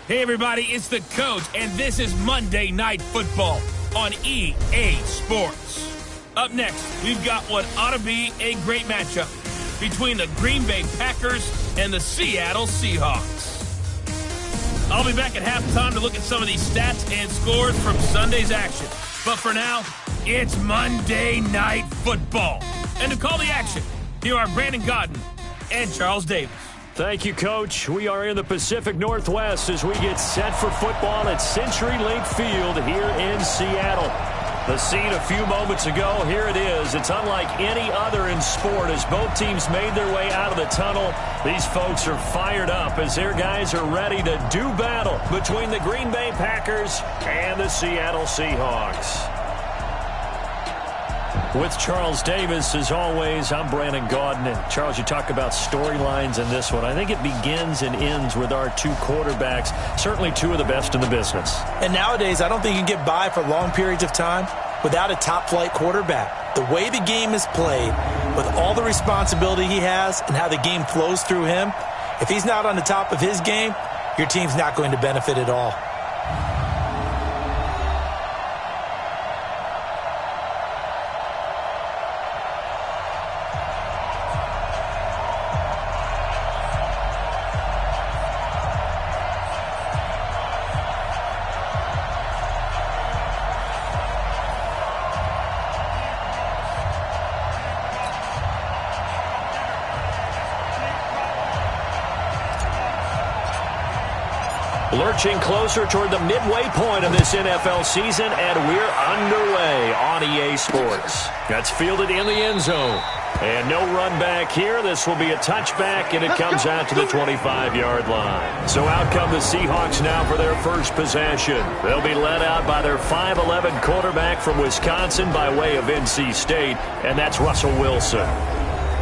Hey, everybody, it's the Coach, and this is Monday Night Football on EA Sports. Up next, we've got what ought to be a great matchup between the Green Bay Packers and the Seattle Seahawks. I'll be back at halftime to look at some of these stats and scores from Sunday's action. But for now, it's Monday Night Football. And to call the action, here are Brandon Godden and Charles Davis. Thank you, Coach. We are in the Pacific Northwest as we get set for football at CenturyLink Field here in Seattle. The scene a few moments ago, here it is. It's unlike any other in sport as both teams made their way out of the tunnel. These folks are fired up as their guys are ready to do battle between the Green Bay Packers and the Seattle Seahawks. With Charles Davis, as always, I'm Brandon Godden. And Charles, you talk about storylines in this one. I think it begins and ends with our two quarterbacks, certainly two of the best in the business. And nowadays, I don't think you can get by for long periods of time without a top-flight quarterback. The way the game is played, with all the responsibility he has and how the game flows through him, if he's not on the top of his game, your team's not going to benefit at all. Lurching closer toward the midway point of this NFL season, and we're underway on EA Sports. That's fielded in the end zone. And no run back here. This will be a touchback, and it comes out to the 25-yard line. So out come the Seahawks now for their first possession. They'll be led out by their 5'11 quarterback from Wisconsin by way of NC State, and that's Russell Wilson.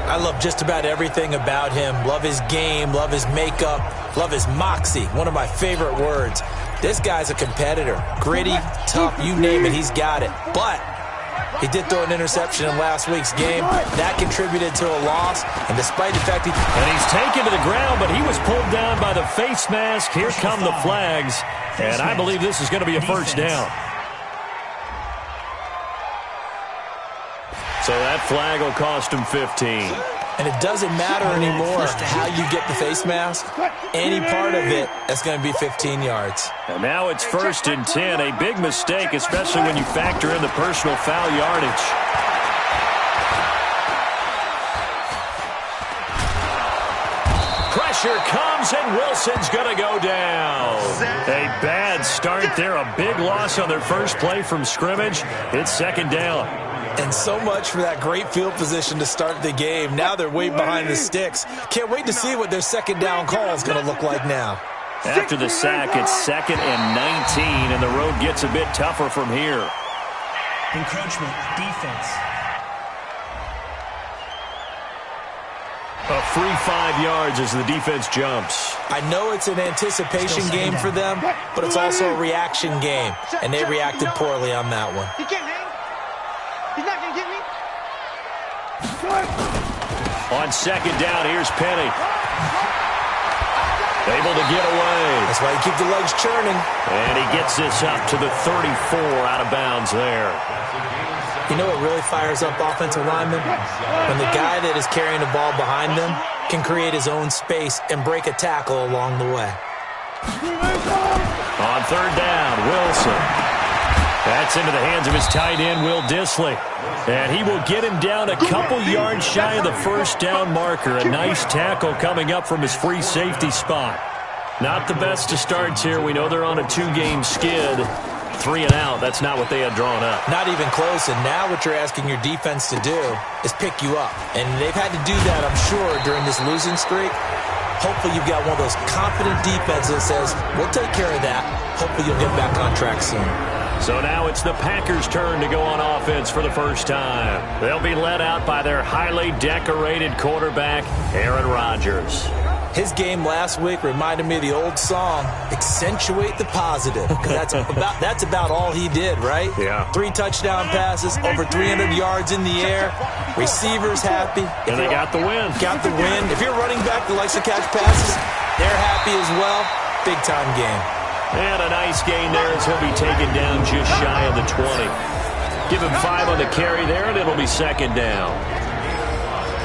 I love just about everything about him. Love his game, love his makeup, love his moxie, one of my favorite words. This guy's a competitor. Gritty, tough, you name it, he's got it. But he did throw an interception in last week's game. That contributed to a loss, and despite the fact And he's taken to the ground, but he was pulled down by the face mask. Here come the flags, and I believe this is going to be a first down. So that flag will cost him 15. And it doesn't matter anymore how you get the face mask. Any part of it, that's going to be 15 yards. And now it's 1st and 10. A big mistake, especially when you factor in the personal foul yardage. Pressure comes, and Wilson's going to go down. A bad start there. A big loss on their first play from scrimmage. It's 2nd down. And so much for that great field position to start the game. Now they're way behind the sticks. Can't wait to see what their 2nd down call is going to look like now. After the sack, it's 2nd and 19, and the road gets a bit tougher from here. Encroachment, defense. A free 5 yards as the defense jumps. I know it's an anticipation game for them, but it's also a reaction game, and they reacted poorly on that one. He's not going to get me. On 2nd down, here's Penny. Able to get away. That's why you keep the legs churning. And he gets this up to the 34 out of bounds there. You know what really fires up offensive linemen? When the guy that is carrying the ball behind them can create his own space and break a tackle along the way. On 3rd down, Wilson. That's into the hands of his tight end, Will Dissly. And he will get him down a couple yards shy of the first down marker. A nice tackle coming up from his free safety spot. Not the best of starts here. We know they're on a 2-game skid. 3 and out. That's not what they had drawn up. Not even close. And now what you're asking your defense to do is pick you up. And they've had to do that, I'm sure, during this losing streak. Hopefully you've got one of those confident defenses that says, we'll take care of that. Hopefully you'll get back on track soon. So now it's the Packers' turn to go on offense for the first time. They'll be led out by their highly decorated quarterback, Aaron Rodgers. His game last week reminded me of the old song, Accentuate the Positive. Because that's about all he did, right? Yeah. 3 touchdown passes, over 300 yards in the air. Receivers happy. And they got the win. Got the win. If you're running back that likes to catch passes, they're happy as well. big-time game. And a nice gain there as he'll be taken down just shy of the 20. Give him 5 on the carry there, and it'll be second down.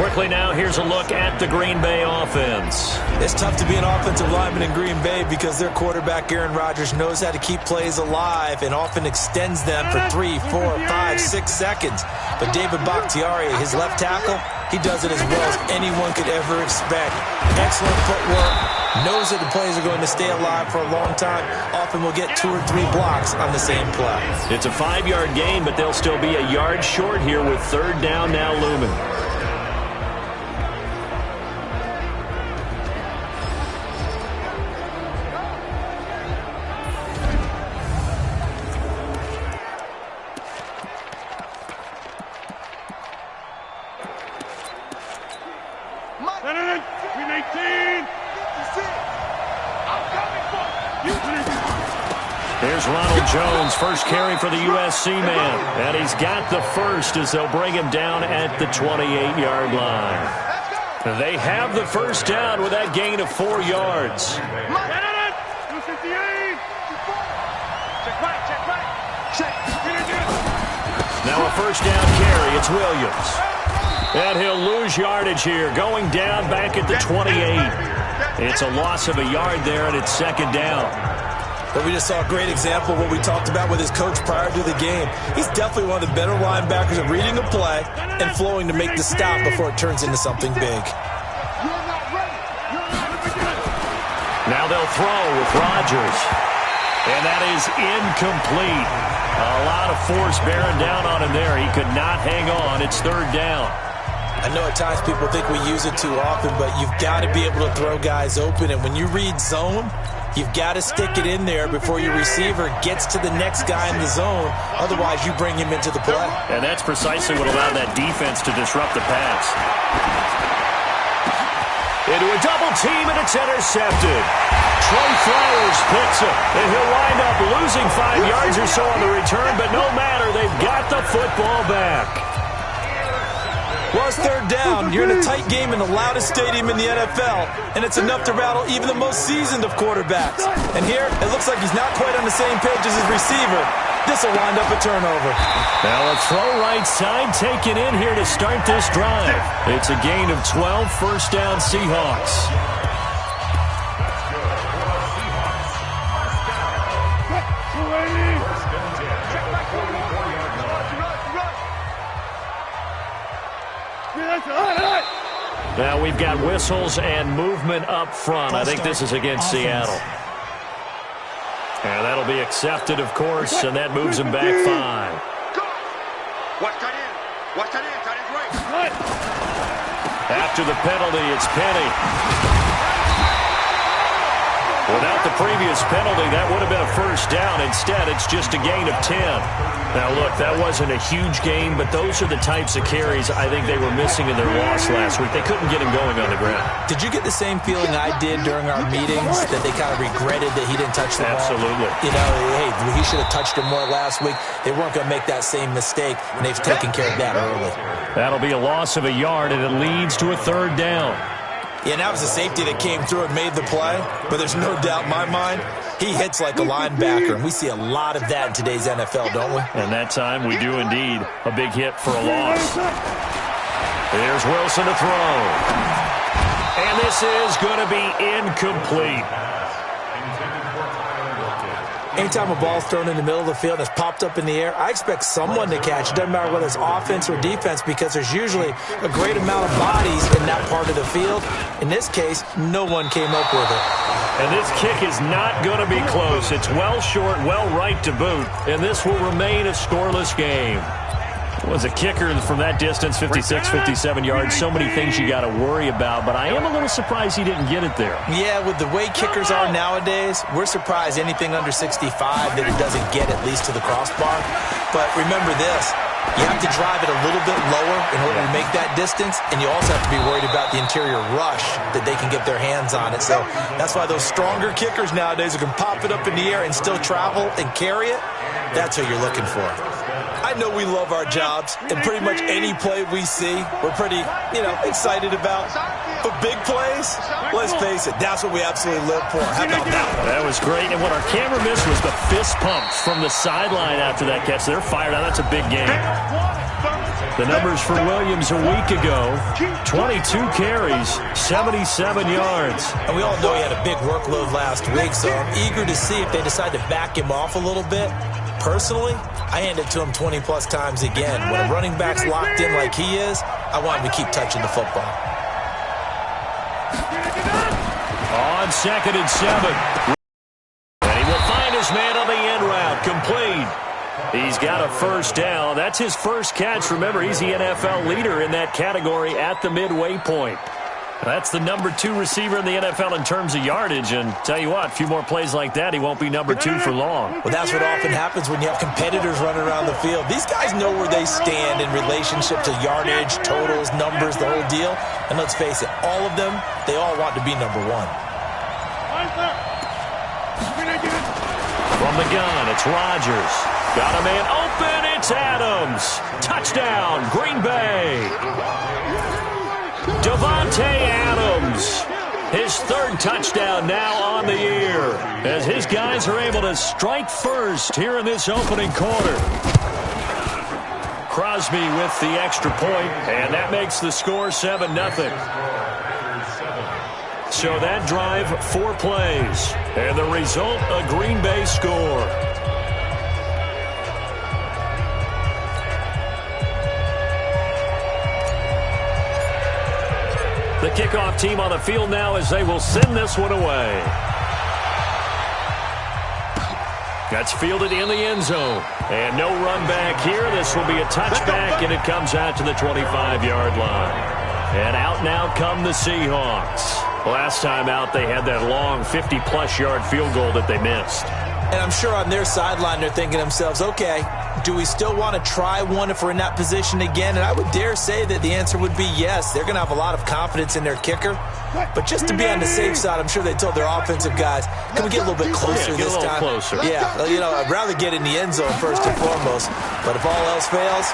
Quickly now, here's a look at the Green Bay offense. It's tough to be an offensive lineman in Green Bay because their quarterback, Aaron Rodgers, knows how to keep plays alive and often extends them for 3, 4, 5, 6 seconds. But David Bakhtiari, his left tackle, he does it as well as anyone could ever expect. Excellent footwork, knows that the plays are going to stay alive for a long time. Often will get 2 or 3 blocks on the same play. It's a 5-yard gain, but they'll still be a yard short here with third down now looming. Here's Ronald Jones, first carry for the USC man. And he's got the first as they'll bring him down at the 28-yard line. They have the first down with that gain of 4 yards. Now a first down carry. It's Williams. And he'll lose yardage here, going down back at the 28. It's a loss of a yard there, and it's second down. But we just saw a great example of what we talked about with his coach prior to the game. He's definitely one of the better linebackers at reading a play and flowing to make the stop before it turns into something big. Now they'll throw with Rodgers. And that is incomplete. A lot of force bearing down on him there. He could not hang on. It's third down. I know at times people think we use it too often, but you've got to be able to throw guys open. And when you read zone, you've got to stick it in there before your receiver gets to the next guy in the zone. Otherwise, you bring him into the play. And that's precisely what allowed that defense to disrupt the pass. Into a double team, and it's intercepted. Trey Flowers picks him, and he'll wind up losing 5 yards or so on the return, but no matter, they've got the football back. Well, it's third down. You're in a tight game in the loudest stadium in the NFL, and it's enough to rattle even the most seasoned of quarterbacks. And here, it looks like he's not quite on the same page as his receiver. This will wind up a turnover. Now a throw right side taken in here to start this drive. It's a gain of 12, first down Seahawks. Now we've got whistles and movement up front. I think this is against Seattle. And that'll be accepted, of course, and that moves him back 5. After the penalty, it's Penny. Without the previous penalty, that would have been a first down. Instead, it's just a gain of 10. Now, look, that wasn't a huge gain, but those are the types of carries I think they were missing in their loss last week. They couldn't get him going on the ground. Did you get the same feeling I did during our meetings, that they kind of regretted that he didn't touch the ball? Absolutely. You know, hey, he should have touched him more last week. They weren't going to make that same mistake, and they've taken care of that early. That'll be a loss of a yard, and it leads to a third down. Yeah, and that was a safety that came through and made the play, but there's no doubt in my mind, he hits like a linebacker, and we see a lot of that in today's NFL, don't we? And that time, we do indeed. A big hit for a loss. Here's Wilson to throw. And this is going to be incomplete. Anytime a ball's thrown in the middle of the field and it's popped up in the air, I expect someone to catch it. Doesn't matter whether it's offense or defense, because there's usually a great amount of bodies in that part of the field. In this case, no one came up with it. And this kick is not going to be close. It's well short, well right to boot. And this will remain a scoreless game. Was a kicker from that distance, 56, 57 yards. So many things you got to worry about, but I am a little surprised he didn't get it there. Yeah, with the way kickers are nowadays, we're surprised anything under 65 that it doesn't get at least to the crossbar. But remember this, you have to drive it a little bit lower in order to make that distance, and you also have to be worried about the interior rush that they can get their hands on it. So that's why those stronger kickers nowadays who can pop it up in the air and still travel and carry it, that's what you're looking for. I know we love our jobs, and pretty much any play we see, we're pretty, excited about. But big plays, let's face it, that's what we absolutely live for. How about that one? That was great, and what our camera missed was the fist pumps from the sideline after that catch. They're fired out. That's a big game. The numbers for Williams a week ago, 22 carries, 77 yards. And we all know he had a big workload last week, so I'm eager to see if they decide to back him off a little bit. Personally, I hand it to him 20-plus times again. When a running back's locked in like he is, I want him to keep touching the football. On 2nd and 7. And he will find his man on the end route. Complete. He's got a first down. That's his first catch. Remember, he's the NFL leader in that category at the midway point. That's the number 2 receiver in the NFL in terms of yardage. And tell you what, a few more plays like that, he won't be number 2 for long. Well, that's what often happens when you have competitors running around the field. These guys know where they stand in relationship to yardage, totals, numbers, the whole deal. And let's face it, all of them, they all want to be number 1. From the gun, it's Rodgers. Got a man open, it's Adams. Touchdown, Green Bay. Davante Adams, his 3rd touchdown now on the year, as his guys are able to strike first here in this opening quarter. Crosby with the extra point, and that makes the score 7-0. So that drive, 4 plays, and the result, a Green Bay score. The kickoff team on the field now as they will send this one away. That's fielded in the end zone. And no run back here. This will be a touchback, and it comes out to the 25-yard line. And out now come the Seahawks. Last time out, they had that long 50-plus yard field goal that they missed. And I'm sure on their sideline they're thinking to themselves, okay, do we still want to try one if we're in that position again? And I would dare say that the answer would be yes. They're going to have a lot of confidence in their kicker. But just to be on the safe side, I'm sure they told their offensive guys, can we get a little bit closer this time? Closer. Yeah, I'd rather get in the end zone first and foremost. But if all else fails,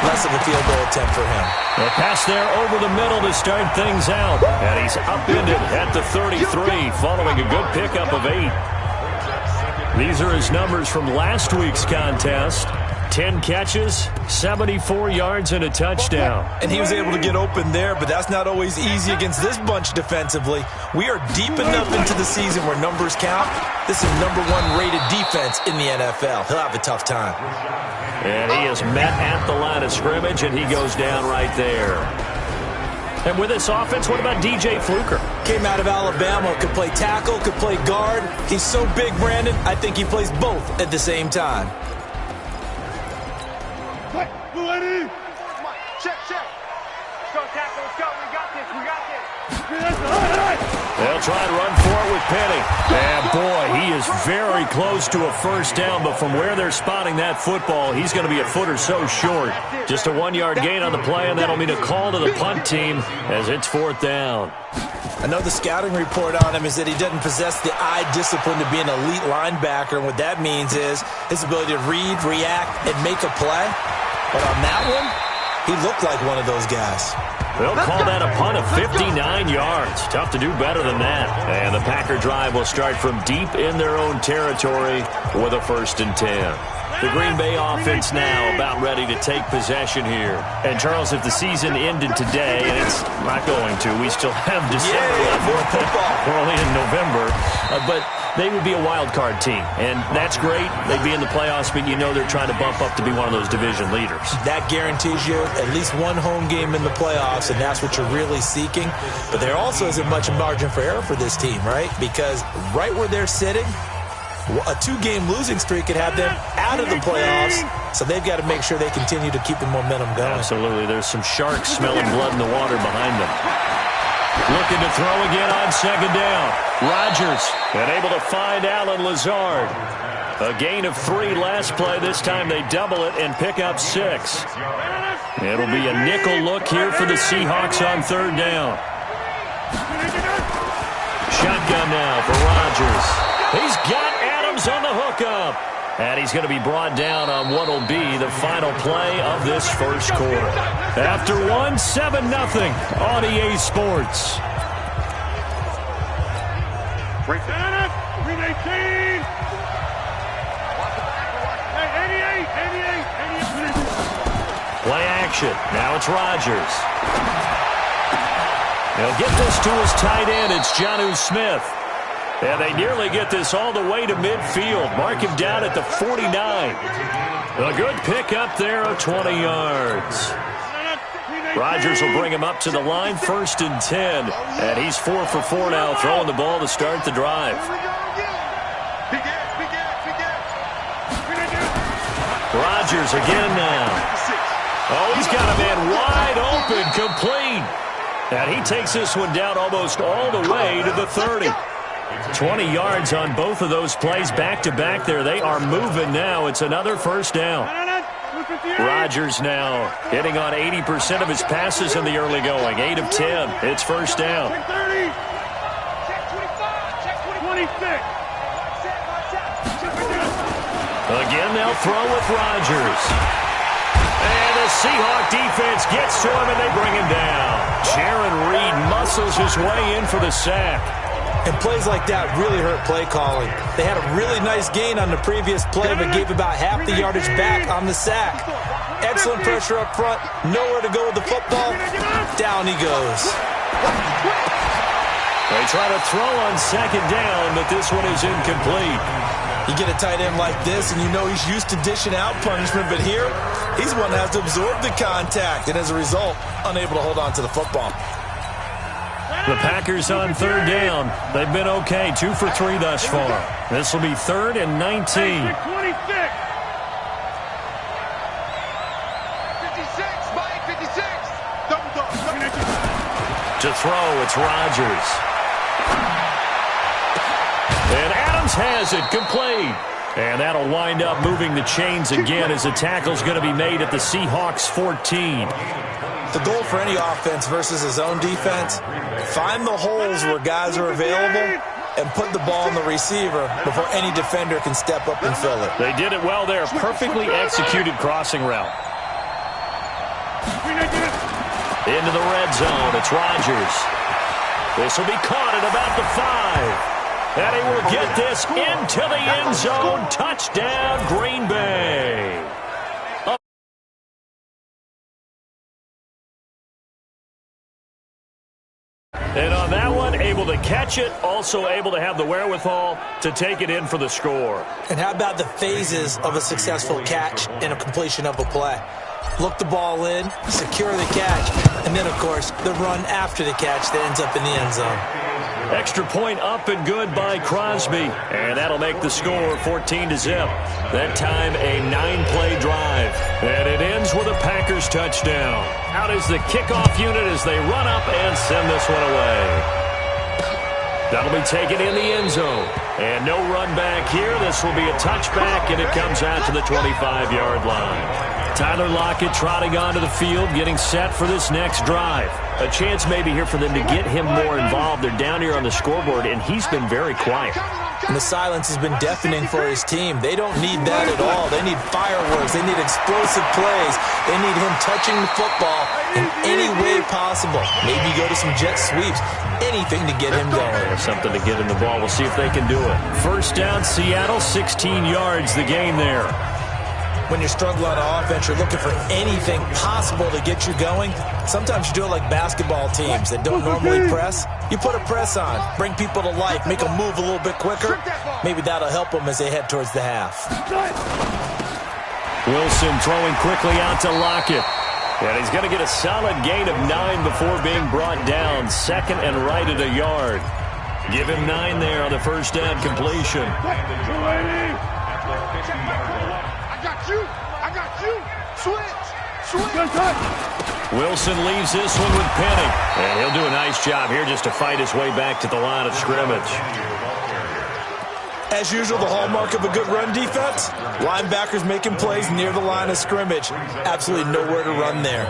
less of a field goal attempt for him. A pass there over the middle to start things out. And he's upended at the 33 following a good pickup of 8. These are his numbers from last week's contest. 10 catches, 74 yards, and a touchdown. And he was able to get open there, but that's not always easy against this bunch defensively. We are deep enough into the season where numbers count. This is number 1 rated defense in the NFL. He'll have a tough time. And he is met at the line of scrimmage, and he goes down right there. And with this offense, what about DJ Fluker? Came out of Alabama, could play tackle, could play guard. He's so big, Brandon, I think he plays both at the same time. Check. Let's go, tackle. Let's go. We got this. They'll try and run for it with Penny. And, boy, he is very close to a first down, but from where they're spotting that football, he's going to be a foot or so short. Just a 1-yard gain on the play, and that'll mean a call to the punt team as it's 4th down. I know the scouting report on him is that he doesn't possess the eye discipline to be an elite linebacker, and what that means is his ability to read, react, and make a play. But on that one, he looked like one of those guys. They'll call that a punt of 59 yards. Tough to do better than that. And the Packer drive will start from deep in their own territory with a 1st and 10. The Green Bay offense now about ready to take possession here. And, Charles, if the season ended today, and it's not going to, we still have December left. More football. We're only in November. But they would be a wild card team. And that's great. They'd be in the playoffs, but you know they're trying to bump up to be one of those division leaders. That guarantees you at least one home game in the playoffs, and that's what you're really seeking. But there also isn't much margin for error for this team, right? Because right where they're sitting, a 2-game losing streak could have them out of the playoffs, so they've got to make sure they continue to keep the momentum going. Absolutely. There's some sharks smelling blood in the water behind them. Looking to throw again on 2nd down. Rodgers and able to find Allen Lazard. A gain of 3 last play. This time they double it and pick up 6. It'll be a nickel look here for the Seahawks on 3rd down. Shotgun now for Rodgers. He's got Adams on the hookup. And he's going to be brought down on what will be the final play of this first quarter. After one, 7-0 on EA Sports. Break that up. 319. Hey, 88. Play action. Now it's Rodgers. He'll get this to his tight end. It's Jonnu Smith. And they nearly get this all the way to midfield. Mark him down at the 49. A good pick up there of 20 yards. Rodgers will bring him up to the line, 1st and 10. And he's 4 for 4 now, throwing the ball to start the drive. Rodgers again now. Oh, he's got a man wide open, complete. And he takes this one down almost all the way to the 30. 20 yards on both of those plays back-to-back there. They are moving now. It's another first down. Rodgers now hitting on 80% of his passes in the early going. 8 of 10. It's first down. Again, they'll throw with Rodgers. And the Seahawk defense gets to him, and they bring him down. Jaron Reed muscles his way in for the sack. And plays like that really hurt play calling. They had a really nice gain on the previous play, but gave about half the yardage back on the sack. Excellent pressure up front. Nowhere to go with the football. Down he goes. They try to throw on second down, but this one is incomplete. You get a tight end like this, and you know he's used to dishing out punishment, but here, he's one that has to absorb the contact, and as a result, unable to hold on to the football. The Packers on third down. They've been okay, 2 for 3 thus far. This will be 3rd and 19. 56. To throw, it's Rodgers. And Adams has it, complete. And that'll wind up moving the chains again as the tackle's going to be made at the Seahawks 14. The goal for any offense versus his own defense, find the holes where guys are available and put the ball on the receiver before any defender can step up and fill it. They did it well there. Perfectly executed crossing route. Into the red zone. It's Rodgers. This will be caught at about the 5. And he will get this into the end zone. Touchdown, Green Bay. And on that one, able to catch it, also able to have the wherewithal to take it in for the score. And how about the phases of a successful catch and a completion of a play? Look the ball in, secure the catch, and then, of course, the run after the catch that ends up in the end zone. Extra point up and good by Crosby. And that'll make the score 14-0. That time a 9-play drive. And it ends with a Packers touchdown. Out is the kickoff unit as they run up and send this one away. That'll be taken in the end zone. And no run back here. This will be a touchback, and it comes out to the 25-yard line. Tyler Lockett trotting onto the field, getting set for this next drive. A chance maybe here for them to get him more involved. They're down here on the scoreboard, and he's been very quiet. And the silence has been deafening for his team. They don't need that at all. They need fireworks. They need explosive plays. They need him touching the football in any way possible. Maybe go to some jet sweeps. Anything to get him going. Something to get in the ball. We'll see if they can do it. First down, Seattle, 16 yards, the gain there. When you're struggling on offense, you're looking for anything possible to get you going. Sometimes you do it like basketball teams that don't normally press. You put a press on, bring people to life, make them move a little bit quicker. Maybe that'll help them as they head towards the half. Wilson throwing quickly out to Lockett. And he's going to get a solid gain of 9 before being brought down. Second and right at a yard. Give him 9 there on the first down completion. I got you. Switch. Wilson leaves this one with Penning. And he'll do a nice job here just to fight his way back to the line of scrimmage. As usual, the hallmark of a good run defense, linebackers making plays near the line of scrimmage. Absolutely nowhere to run there.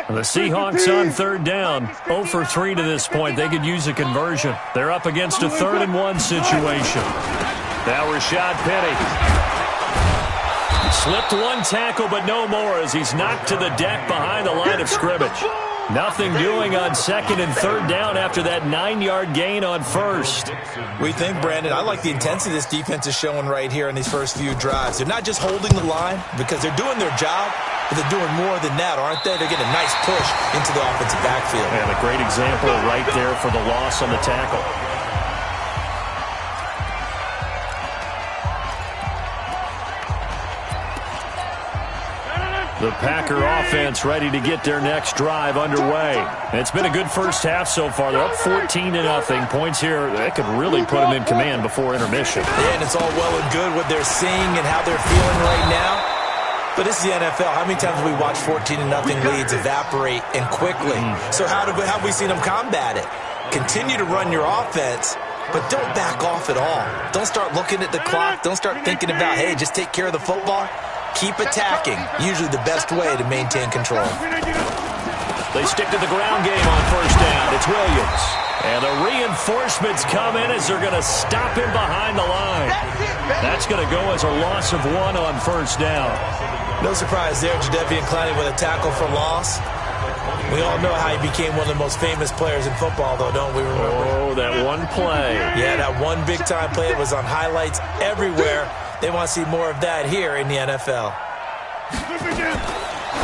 The Seahawks on third down, 0 for 3 to this point. They could use a conversion. They're up against a 3rd and 1 situation. Now Rashad Penny. Slipped one tackle, but no more as he's knocked to the deck behind the line of scrimmage. Nothing doing on 2nd and 3rd down after that 9-yard gain on 1st. We think, Brandon, I like the intensity this defense is showing right here in these first few drives. They're not just holding the line because they're doing their job, but they're doing more than that, aren't they? They're getting a nice push into the offensive backfield. And a great example right there for the loss on the tackle. The Packer offense ready to get their next drive underway. It's been a good first half so far. They're up 14-0. Points here, that could really put them in command before intermission. Yeah, and it's all well and good what they're seeing and how they're feeling right now. But this is the NFL. How many times have we watched 14-0 leads evaporate and quickly? So how have we seen them combat it? Continue to run your offense, but don't back off at all. Don't start looking at the clock. Don't start thinking about, hey, just take care of the football. Keep attacking. Usually the best way to maintain control. They stick to the ground game on 1st down. It's Williams. And the reinforcements come in as they're going to stop him behind the line. That's going to go as a loss of 1 on 1st down. No surprise there, Jadeveon Clowney with a tackle for loss. We all know how he became one of the most famous players in football, though, don't we remember? Oh, that one play. Yeah, that one big-time play. It was on highlights everywhere. They want to see more of that here in the NFL.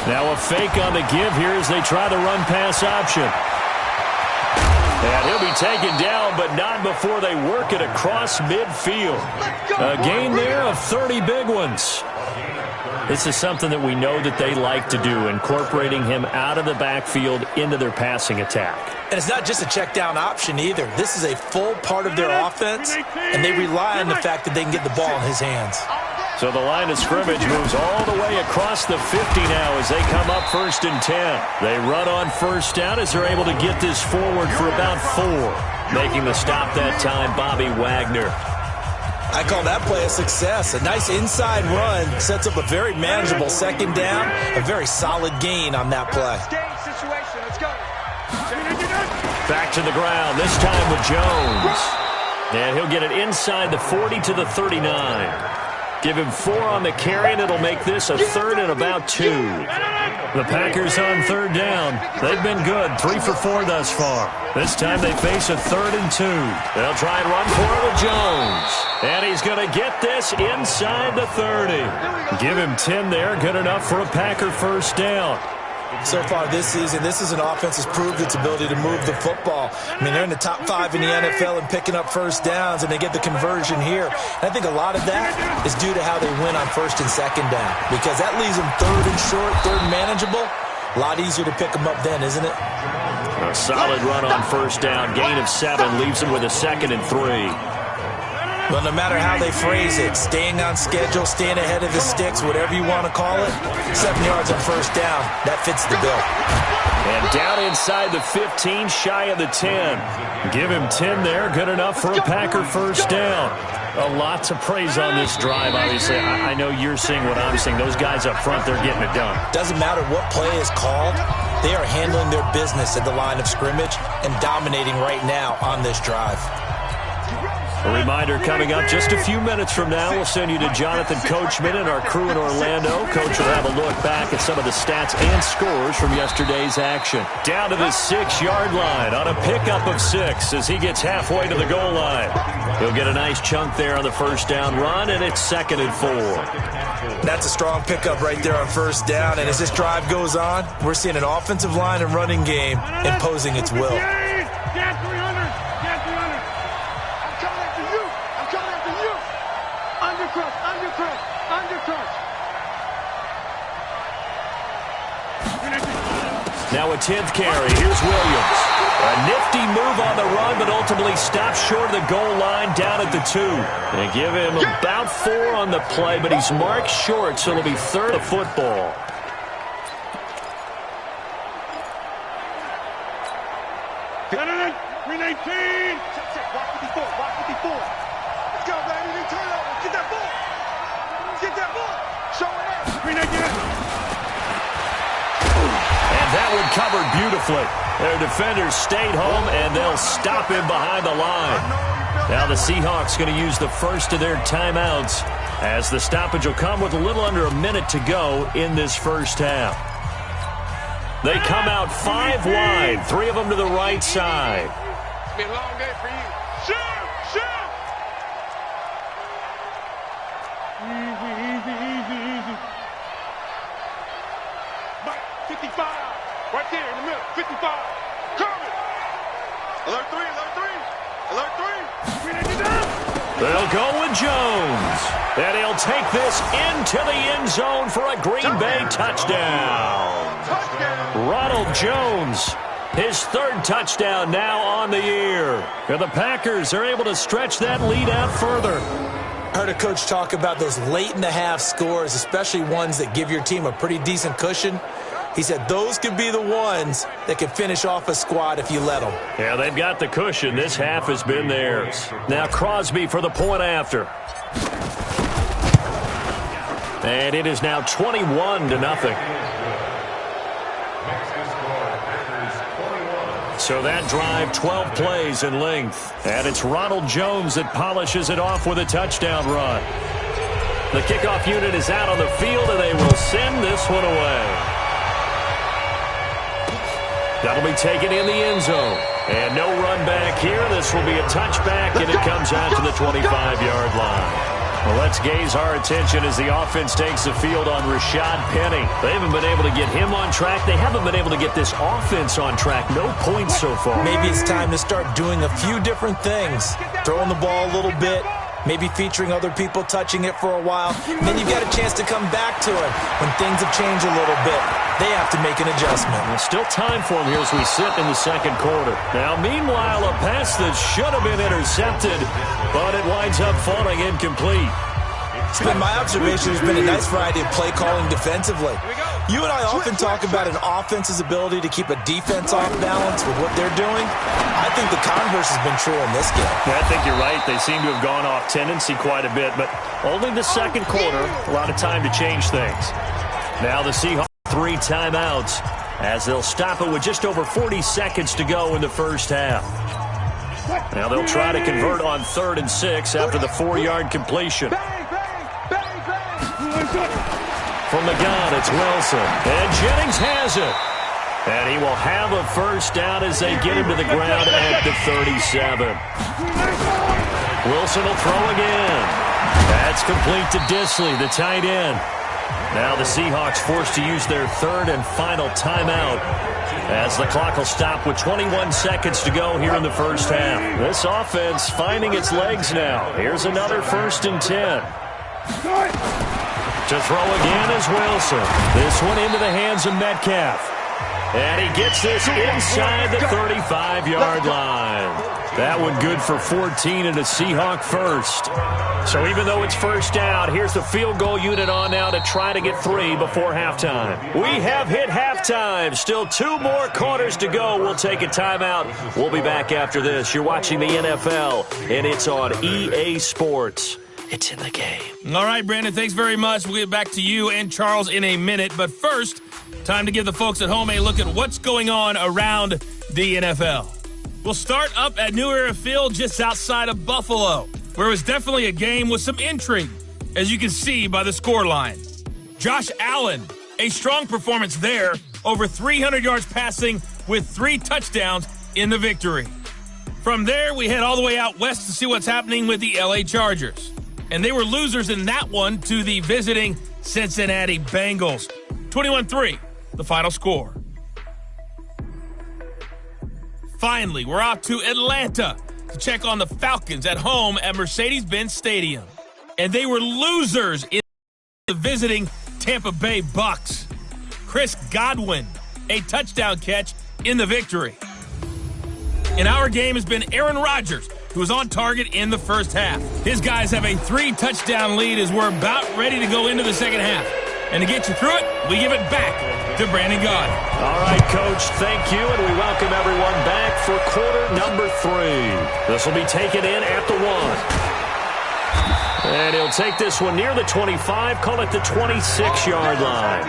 Now a fake on the give here as they try the run-pass option. And he'll be taken down, but not before they work it across midfield. A gain there of 30 big ones. This is something that we know that they like to do, incorporating him out of the backfield into their passing attack. And it's not just a check down option either. This is a full part of their offense, and they rely on the fact that they can get the ball in his hands. So the line of scrimmage moves all the way across the 50 now as they come up 1st and 10. They run on 1st down as they're able to get this forward for about 4. Making the stop that time, Bobby Wagner. I call that play a success. A nice inside run sets up a very manageable 2nd down, a very solid gain on that play. Back to the ground, this time with Jones. And he'll get it inside the 40 to the 39. Give him 4 on the carry, and it'll make this a 3rd and about 2. The Packers on 3rd down. They've been good, 3 for 4 thus far. This time they face a 3rd and 2. They'll try and run for it with Jones. And he's going to get this inside the 30. Give him 10 there, good enough for a Packer 1st down. So far this season, this is an offense that's proved its ability to move the football. I mean, they're in the top 5 in the NFL and picking up 1st downs, and they get the conversion here. And I think a lot of that is due to how they win on 1st and 2nd down, because that leaves them 3rd and short, 3rd manageable. A lot easier to pick them up then, isn't it? A solid run on 1st down. Gain of 7 leaves them with a 2nd and 3. Well, no matter how they phrase it, staying on schedule, staying ahead of the sticks, whatever you want to call it, 7 yards on 1st down, that fits the bill. And down inside the 15, shy of the 10. Give him 10 there, good enough for a Packer 1st down. A lot to praise on this drive, obviously. I know you're seeing what I'm seeing. Those guys up front, they're getting it done. Doesn't matter what play is called. They are handling their business at the line of scrimmage and dominating right now on this drive. A reminder coming up just a few minutes from now. We'll send you to Jonathan Coachman and our crew in Orlando. Coach will have a look back at some of the stats and scores from yesterday's action. Down to the 6-yard line on a pickup of 6 as he gets halfway to the goal line. He'll get a nice chunk there on the 1st down run, and it's 2nd and 4. That's a strong pickup right there on 1st down. And as this drive goes on, we're seeing an offensive line and running game imposing its will. Now a 10th carry. Here's Williams. A nifty move on the run, but ultimately stops short of the goal line down at the 2. They give him about 4 on the play, but he's marked short, so it'll be 3rd of football. Green 18. Walk 54. Walk 54. Let's go, baby. Turn over. Get that ball. Get that ball. Show it up. Green 18. And that one covered beautifully. Their defenders stayed home, and they'll stop him behind the line. Now the Seahawks going to use the first of their timeouts as the stoppage will come with a little under a minute to go in this first half. They come out 5 wide, 3 of them to the right side. It's been a long day for you. Shoot! Shoot! Easy. Mike, 55. Right there in the middle. 55. Coming. Alert 3. Alert 3. Bring it down. They'll go with Jones. And he'll take this into the end zone for a Green Bay touchdown. Ronald Jones, his 3rd touchdown now on the year. And the Packers are able to stretch that lead out further. I heard a coach talk about those late-in-the-half scores, especially ones that give your team a pretty decent cushion. He said those could be the ones that can finish off a squad if you let them. Yeah, they've got the cushion. This half has been theirs. Now Crosby for the point after. And it is now 21-0. So that drive, 12 plays in length. And it's Ronald Jones that polishes it off with a touchdown run. The kickoff unit is out on the field, and they will send this one away. That'll be taken in the end zone. And no run back here. This will be a touchback, and it comes out to the 25-yard line. Well, let's gaze our attention as the offense takes the field on Rashad Penny. They haven't been able to get him on track. They haven't been able to get this offense on track. No points so far. Maybe it's time to start doing a few different things. Throwing the ball a little bit, maybe featuring other people touching it for a while. And then you've got a chance to come back to it when things have changed a little bit. They have to make an adjustment. Well, still time for him here as we sit in the second quarter. Now, meanwhile, a pass that should have been intercepted, but it winds up falling incomplete. It's been my observation. There's been a nice variety of play calling defensively. You and I often talk about an offense's ability to keep a defense off balance with what they're doing. I think the converse has been true in this game. Yeah, I think you're right. They seem to have gone off tendency quite a bit, but only the second quarter. A lot of time to change things. Now the Seahawks 3 timeouts as they'll stop it with just over 40 seconds to go in the first half. Now they'll try to convert on 3rd and 6 after the 4-yard completion. From the gun, it's Wilson. And Jennings has it. And he will have a first down as they get him to the ground at the 37. Wilson will throw again. That's complete to Disley, the tight end. Now the Seahawks forced to use their 3rd and final timeout as the clock will stop with 21 seconds to go here in the first half. This offense finding its legs now. Here's another 1st and 10. To throw again is Wilson. This one into the hands of Metcalf. And he gets this inside the 35-yard line. That one good for 14 and a Seahawk first. So even though it's first down, here's the field goal unit on now to try to get 3 before halftime. We have hit halftime. Still 2 more quarters to go. We'll take a timeout. We'll be back after this. You're watching the NFL, and it's on EA Sports. It's in the game. All right, Brandon, thanks very much. We'll get back to you and Charles in a minute. But first, time to give the folks at home a look at what's going on around the NFL. We'll start up at New Era Field just outside of Buffalo, where it was definitely a game with some intrigue, as you can see by the scoreline. Josh Allen, a strong performance there, over 300 yards passing with 3 touchdowns in the victory. From there, we head all the way out west to see what's happening with the LA Chargers. And they were losers in that one to the visiting Cincinnati Bengals. 21-3, the final score. Finally, we're off to Atlanta to check on the Falcons at home at Mercedes-Benz Stadium. And they were losers in the visiting Tampa Bay Bucks. Chris Godwin, a touchdown catch in the victory. In our game has been Aaron Rodgers, who was on target in the first half. His guys have a 3-touchdown lead as we're about ready to go into the second half. And to get you through it, we give it back to Brandon Gaudin. All right, Coach, thank you, and we welcome everyone back for quarter number 3. This will be taken in at the 1. And he'll take this one near the 25, call it the 26-yard line.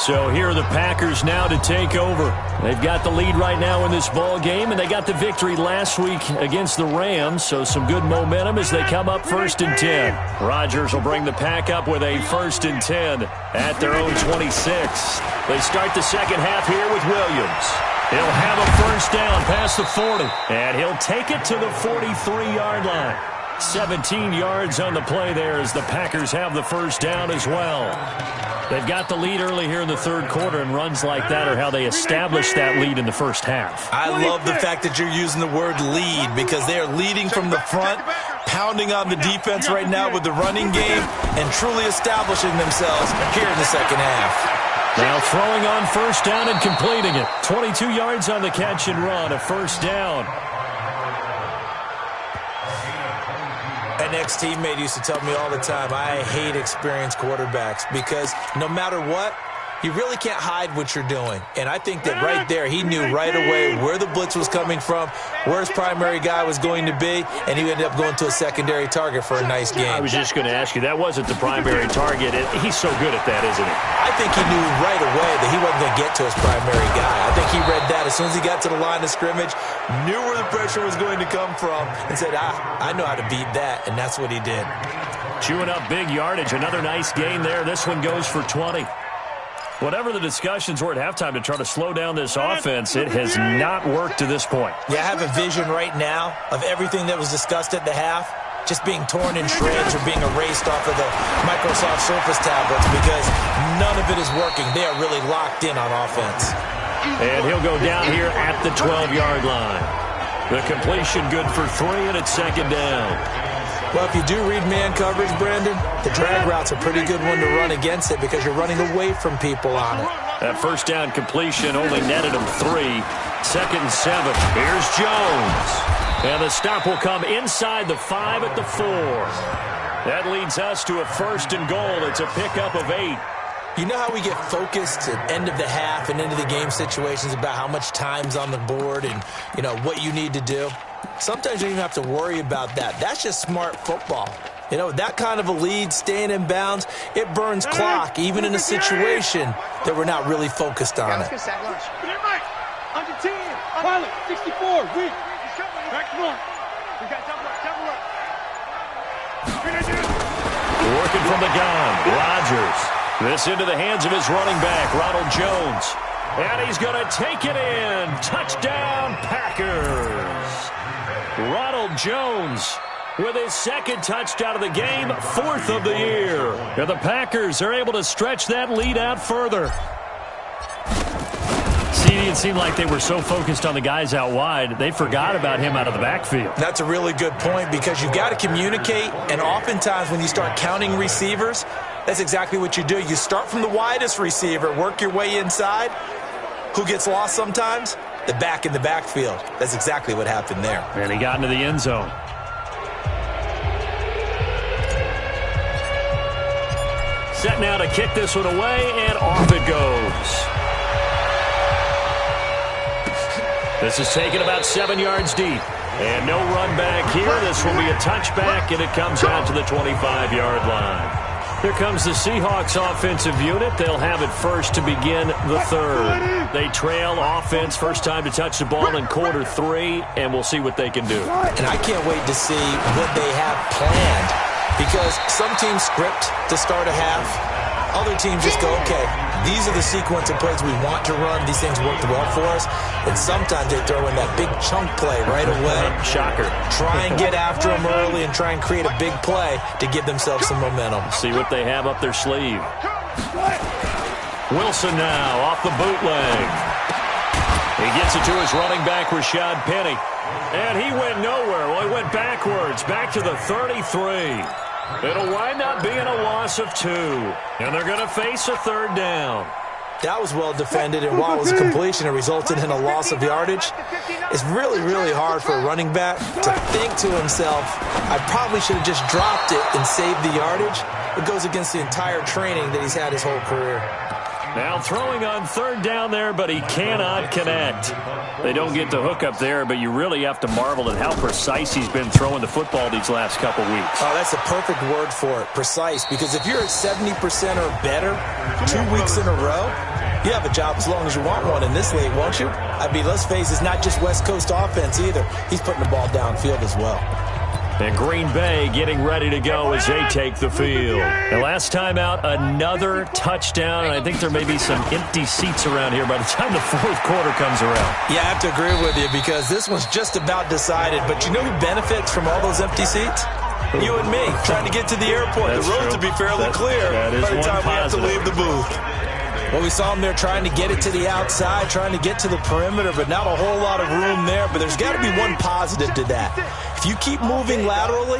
So here are the Packers now to take over. They've got the lead right now in this ball game, and they got the victory last week against the Rams, so some good momentum as they come up 1st and 10. Rodgers will bring the Pack up with a 1st and 10 at their own 26. They start the second half here with Williams. He'll have a first down past the 40, and he'll take it to the 43-yard line. 17 yards on the play there as the Packers have the first down as well. They've got the lead early here in the third quarter, and runs like that are how they establish that lead in the first half. I love the fact that you're using the word lead because they are leading from the front, pounding on the defense right now with the running game, and truly establishing themselves here in the second half. Now throwing on first down and completing it. 22 yards on the catch and run, a first down. An ex-teammate used to tell me all the time, I hate experienced quarterbacks because no matter what, you really can't hide what you're doing. And I think that right there, he knew right away where the blitz was coming from, where his primary guy was going to be, and he ended up going to a secondary target for a nice game. I was just going to ask you, that wasn't the primary target. He's so good at that, isn't he? I think he knew right away that he wasn't going to get to his primary guy. I think he read that as soon as he got to the line of scrimmage, knew where the pressure was going to come from, and said, I know how to beat that, and that's what he did. Chewing up big yardage, another nice gain there. This one goes for 20. Whatever the discussions were at halftime to try to slow down this offense, it has not worked to this point. Yeah, I have a vision right now of everything that was discussed at the half just being torn in shreds or being erased off of the Microsoft Surface tablets because none of it is working. They are really locked in on offense. And he'll go down here at the 12-yard line. The completion good for 3, and it's second down. Well, if you do read man coverage, Brandon, the drag route's a pretty good one to run against it because you're running away from people on it. That first down completion only netted him 3. 2nd and 7. Here's Jones. And the stop will come inside the 5 at the 4. That leads us to a 1st and goal. It's a pickup of 8. You know how we get focused at end of the half and into the game situations about how much time's on the board and, you know, what you need to do? Sometimes you don't even have to worry about that. That's just smart football. You know, that kind of a lead, staying in bounds, it burns clock, even in a situation that we're not really focused on it. Under 10. Pilot, 64. Weak. Back north. We got double up. Working from the gun. Rodgers. This into the hands of his running back, Ronald Jones. And he's going to take it in. Touchdown, Packers. Ronald Jones with his 2nd touchdown of the game, 4th of the year. And the Packers are able to stretch that lead out further. See, it seemed like they were so focused on the guys out wide, they forgot about him out of the backfield. That's a really good point because you've got to communicate, and oftentimes when you start counting receivers, that's exactly what you do. You start from the widest receiver, work your way inside. Who gets lost sometimes? The back in the backfield. That's exactly what happened there. And he got into the end zone. Set now to kick this one away, and off it goes. This is taken about 7 yards deep. And no run back here. This will be a touchback, and it comes out to the 25-yard line. Here comes the Seahawks offensive unit. They'll have it first to begin the 3rd. They trail offense, first time to touch the ball in quarter 3, and we'll see what they can do. And I can't wait to see what they have planned because some teams script to start a half. Other teams just go, okay, these are the sequence of plays we want to run. These things worked well for us. And sometimes they throw in that big chunk play right away. Shocker. Try and get after them early and try and create a big play to give themselves some momentum. See what they have up their sleeve. Wilson now off the bootleg. He gets it to his running back, Rashad Penny. And he went nowhere. Well, he went backwards, back to the 33. It'll wind up being a loss of 2. And they're going to face a 3rd down. That was well defended, and while it was a completion, it resulted in a loss of yardage. It's really, really hard for a running back to think to himself, I probably should have just dropped it and saved the yardage. It goes against the entire training that he's had his whole career. Now throwing on 3rd down there, but he cannot connect. They don't get the hook up there, but you really have to marvel at how precise he's been throwing the football these last couple weeks. Oh, that's a perfect word for it, precise, because if you're at 70% or better 2 weeks in a row, You have a job as long as you want one in this league, won't you? I mean, let's face it, it's not just West Coast offense either. He's putting the ball downfield as well. And Green Bay getting ready to go as they take the field. And last time out, another touchdown. And I think there may be some empty seats around here by the time the fourth quarter comes around. Yeah, I have to agree with you because this one's just about decided. But you know who benefits from all those empty seats? You and me, trying to get to the airport. That's the roads true. will be fairly clear by the time we have to leave the booth. Well, we saw him there trying to get it to the outside, trying to get to the perimeter, but not a whole lot of room there. But there's got to be one positive to that. If you keep moving laterally,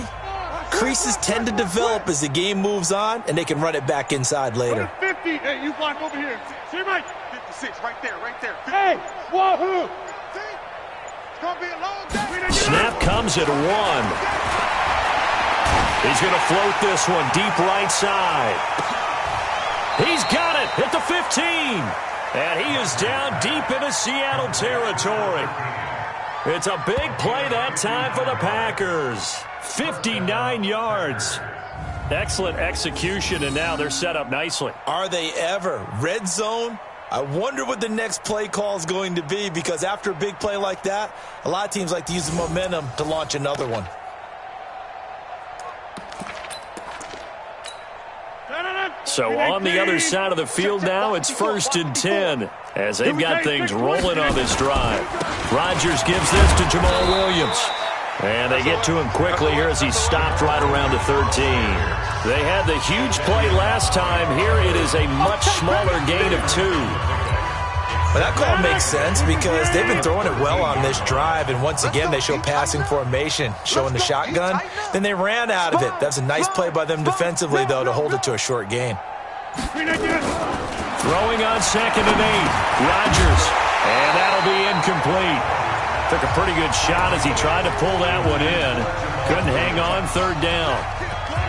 creases tend to develop as the game moves on, and they can run it back inside later. 50. Hey, you block over here. See, Mike? 56, right there, right there. 50. Hey, wahoo! See? It's going to be a long day. Snap comes at 1. He's going to float this one deep right side. He's got it at the 15. And he is down deep into Seattle territory. It's a big play that time for the Packers. 59 yards. Excellent execution, and now they're set up nicely. Are they ever? Red zone? I wonder what the next play call is going to be because after a big play like that, a lot of teams like to use the momentum to launch another one. So on the other side of the field now, it's 1st and 10 as they've got things rolling on this drive. Rodgers gives this to Jamal Williams. And they get to him quickly here as he stopped right around the 13. They had the huge play last time. Here it is a much smaller gain of 2. Well, that call makes sense because they've been throwing it well on this drive, and once again they show passing formation, showing the shotgun. Then they ran out of it. That's a nice play by them defensively, though, to hold it to a short gain. Throwing on 2nd and 8. Rodgers, and that'll be incomplete. Took a pretty good shot as he tried to pull that one in. Couldn't hang on 3rd down.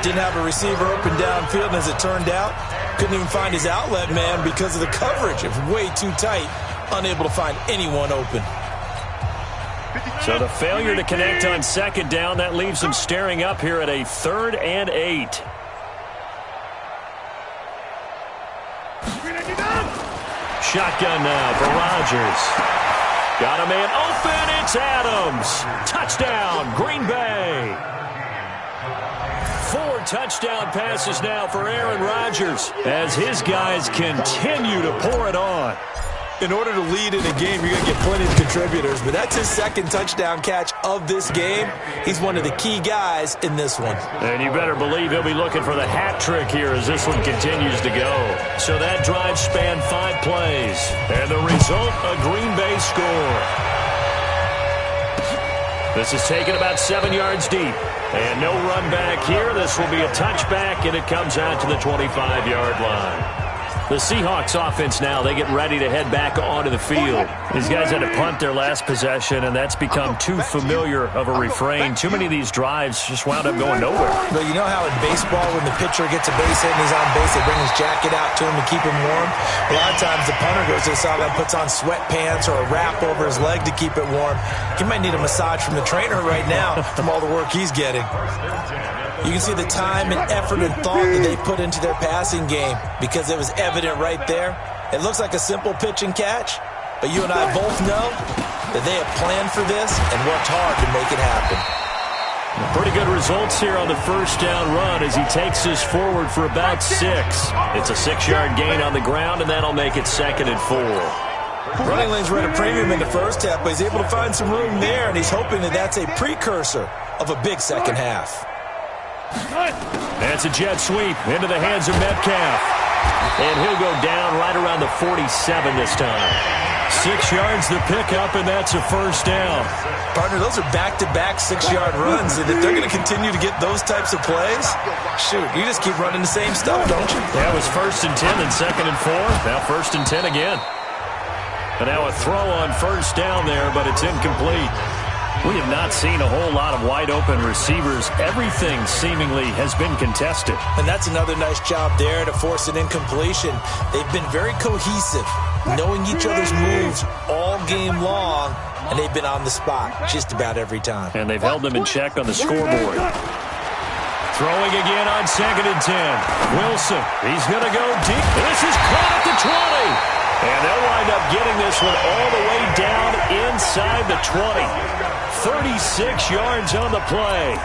Didn't have a receiver open downfield, and as it turned out, couldn't even find his outlet man because of the coverage. It was way too tight, unable to find anyone open. So the failure to connect on 2nd down, that leaves them staring up here at a 3rd and 8. Shotgun now for Rodgers. Got a man open. It's Adams. Touchdown, Green Bay. 4 touchdown passes now for Aaron Rodgers as his guys continue to pour it on. In order to lead in a game, you're going to get plenty of contributors, but that's his 2nd touchdown catch of this game. He's one of the key guys in this one. And you better believe he'll be looking for the hat trick here as this one continues to go. So that drive spanned 5 plays. And the result, a Green Bay score. This is taken about 7 yards deep. And no run back here. This will be a touchback, and it comes out to the 25-yard line. The Seahawks offense now, they get ready to head back onto the field. These guys had to punt their last possession, and that's become too familiar of a refrain. Too many of these drives just wound up going nowhere. But you know how in baseball, when the pitcher gets a base hit and he's on base, they bring his jacket out to him to keep him warm? A lot of times the punter goes to the sideline, puts on sweatpants or a wrap over his leg to keep it warm. He might need a massage from the trainer right now from all the work he's getting. You can see the time and effort and thought that they put into their passing game because it was evident right there. It looks like a simple pitch and catch, but you and I both know that they have planned for this and worked hard to make it happen. Pretty good results here on the 1st down run as he takes us forward for about 6. It's a 6-yard gain on the ground, and that'll make it 2nd and 4. Running lanes were at a premium in the first half, but he's able to find some room there, and he's hoping that that's a precursor of a big second half. That's a jet sweep into the hands of Metcalf. And he'll go down right around the 47 this time. 6 yards the pickup, and that's a 1st down. Partner, those are back-to-back 6-yard runs, and if they're going to continue to get those types of plays, shoot, you just keep running the same stuff, don't you? That was 1st and 10, then 2nd and 4. Now 1st and 10 again. And now a throw on 1st down there, but it's incomplete. We have not seen a whole lot of wide-open receivers. Everything seemingly has been contested. And that's another nice job there to force an incompletion. They've been very cohesive, knowing each other's moves all game long, and they've been on the spot just about every time. And they've held them in check on the scoreboard. Throwing again on 2nd and 10. Wilson, he's going to go deep. This is caught at the 20. And they'll wind up getting this one all the way down inside the 20. 36 yards on the play.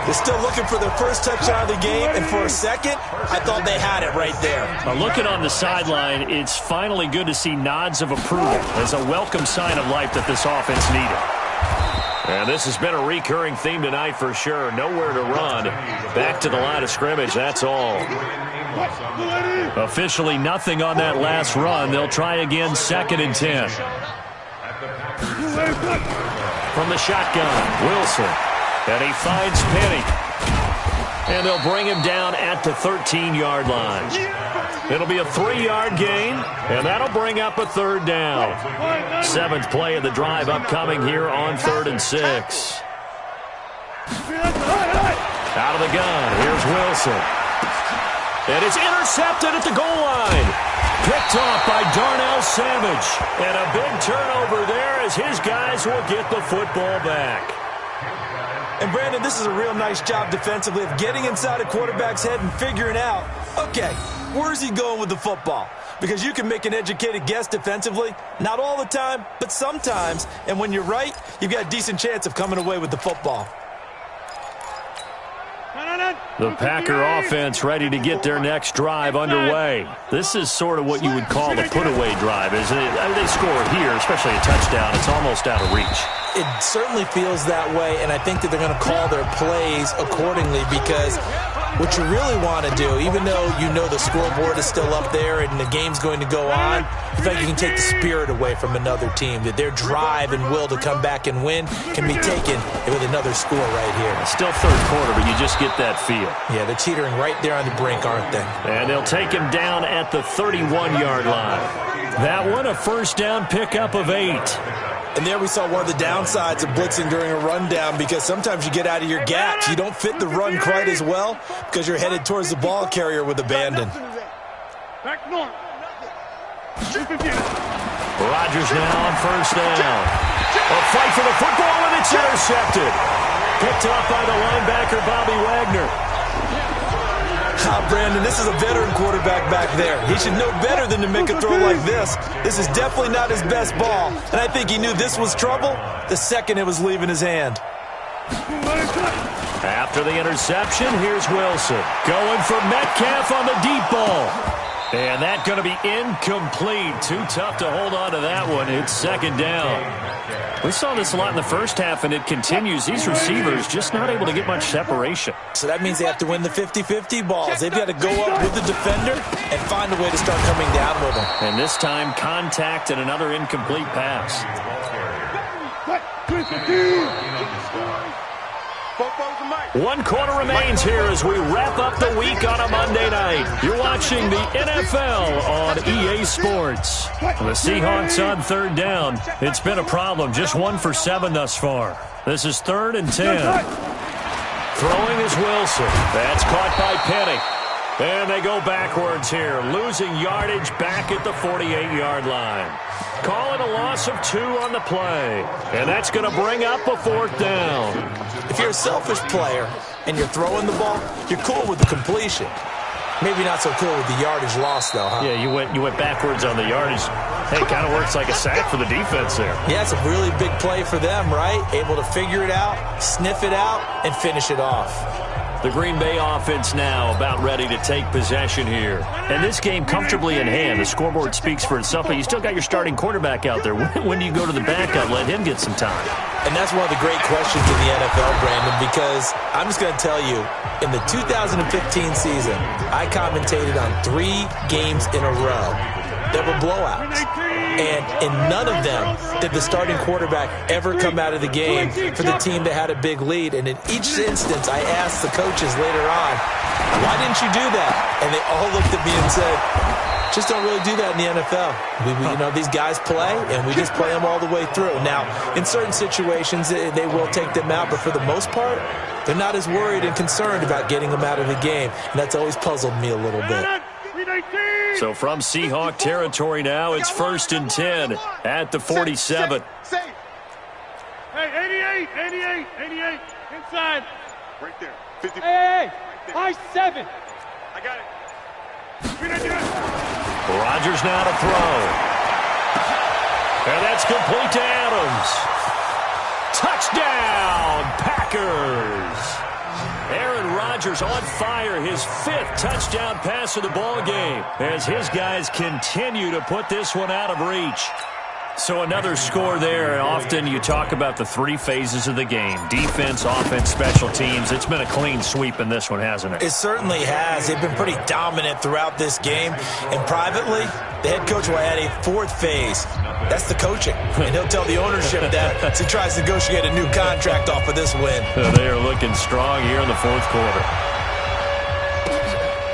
They're still looking for their first touchdown of the game, and for a second, I thought they had it right there. Looking on the sideline, it's finally good to see nods of approval as a welcome sign of life that this offense needed. And this has been a recurring theme tonight for sure. Nowhere to run. Back to the line of scrimmage, that's all. Officially nothing on that last run. They'll try again, 2nd and 10. From the shotgun, Wilson. And he finds Penny. And they'll bring him down at the 13-yard line. It'll be a 3-yard gain, and that'll bring up a 3rd down. 7th play of the drive upcoming here on 3rd and 6. Out of the gun, here's Wilson. And it's intercepted at the goal line. Picked off by Darnell Savage. And a big turnover there as his guys will get the football back. And, Brandon, this is a real nice job defensively of getting inside a quarterback's head and figuring out, okay, where's he going with the football? Because you can make an educated guess defensively. Not all the time, but sometimes. And when you're right, you've got a decent chance of coming away with the football. The Packer offense ready to get their next drive underway. This is sort of what you would call a put-away drive, isn't it? I mean, they score here, especially a touchdown. It's almost out of reach. It certainly feels that way, and I think that they're going to call their plays accordingly because what you really want to do, even though you know the scoreboard is still up there and the game's going to go on, I think you can take the spirit away from another team, that their drive and will to come back and win can be taken with another score right here. It's still 3rd quarter, but you just get that feel. Yeah, they're teetering right there on the brink, aren't they? And they'll take him down at the 31-yard line. That one, a 1st down pickup of 8. And there we saw one of the downsides of blitzing during a rundown because sometimes you get out of your gaps. You don't fit the run quite as well because you're headed towards the ball carrier with abandon. Rodgers now on 1st down. A fight for the football, and it's intercepted. Picked up by the linebacker, Bobby Wagner. Brandon, this is a veteran quarterback back there. He should know better than to make a throw like this. This is definitely not his best ball, and I think he knew this was trouble the second it was leaving his hand. After the interception, here's Wilson. Going for Metcalf on the deep ball. And that's going to be incomplete. Too tough to hold on to that one. It's 2nd down. We saw this a lot in the first half, and it continues. These receivers just not able to get much separation. So that means they have to win the 50-50 balls. They've got to go up with the defender and find a way to start coming down with them. And this time, contact and another incomplete pass. 1 quarter remains here as we wrap up the week on a Monday night. You're watching the NFL on EA Sports. The Seahawks on 3rd down. It's been a problem. Just 1 for 7 thus far. This is 3rd and 10. Throwing is Wilson. That's caught by Penny. And they go backwards here, losing yardage back at the 48-yard line. Call it a loss of 2 on the play. And that's going to bring up a 4th down. If you're a selfish player and you're throwing the ball, you're cool with the completion. Maybe not so cool with the yardage loss, though, huh? Yeah, you went backwards on the yardage. Hey, it kind of works like a sack for the defense there. Yeah, it's a really big play for them, right? Able to figure it out, sniff it out, and finish it off. The Green Bay offense now about ready to take possession here. And this game comfortably in hand. The scoreboard speaks for itself, but you still got your starting quarterback out there. When do you go to the backup, let him get some time? And that's one of the great questions in the NFL, Brandon, because I'm just going to tell you, in the 2015 season, I commentated on 3 games in a row that were blowouts. And in none of them did the starting quarterback ever come out of the game for the team that had a big lead. And in each instance, I asked the coaches later on, why didn't you do that? And they all looked at me and said, just don't really do that in the NFL. You know, these guys play, and we just play them all the way through. Now, in certain situations, they will take them out, but for the most part, they're not as worried and concerned about getting them out of the game. And that's always puzzled me a little bit. So from Seahawk territory now, it's 1st and 10 at the 47. Hey, 88, inside. Right there. 50. Hey, high 7. I got it. Rodgers now to throw. And that's complete to Adams. Touchdown, Packers. Aaron Rodgers on fire, his 5th touchdown pass of the ball game as his guys continue to put this one out of reach. So another score there. Often you talk about the 3 phases of the game: defense, offense, special teams. It's been a clean sweep in this one, hasn't it? It certainly has. They've been pretty dominant throughout this game. And privately, the head coach will add a 4th phase. That's the coaching. And he'll tell the ownership that as he tries to negotiate a new contract off of this win. They are looking strong here in the 4th quarter.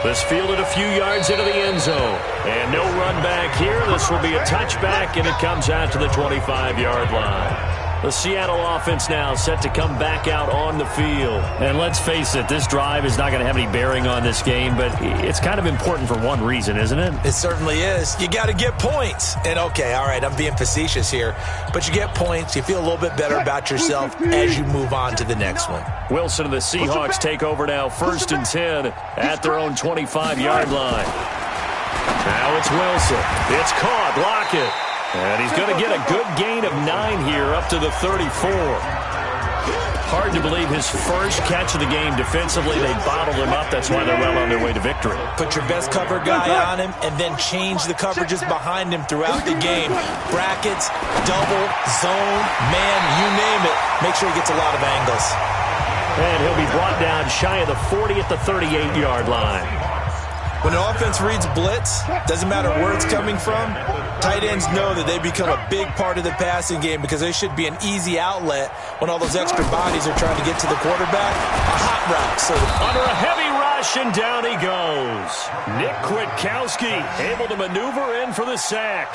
This fielded a few yards into the end zone. And no run back here. This will be a touchback, and it comes out to the 25-yard line. The Seattle offense now set to come back out on the field. And let's face it, this drive is not going to have any bearing on this game, but it's kind of important for one reason, isn't it? It certainly is. You got to get points. And, okay, all right, I'm being facetious here, but you get points. You feel a little bit better about yourself as you move on to the next one. Wilson and the Seahawks take over now, 1st and 10 at their own 25-yard line. Now it's Wilson. It's caught. Lockett. And he's going to get a good gain of 9 here up to the 34. Hard to believe his first catch of the game defensively. They bottled him up. That's why they're well on their way to victory. Put your best cover guy on him and then change the coverages behind him throughout the game. Brackets, double, zone, man, you name it. Make sure he gets a lot of angles. And he'll be brought down shy of the 40 at the 38-yard line. When an offense reads blitz, doesn't matter where it's coming from, tight ends know that they become a big part of the passing game because they should be an easy outlet when all those extra bodies are trying to get to the quarterback. A hot route. So under a heavy rush, and down he goes. Nick Kwiatkowski able to maneuver in for the sack.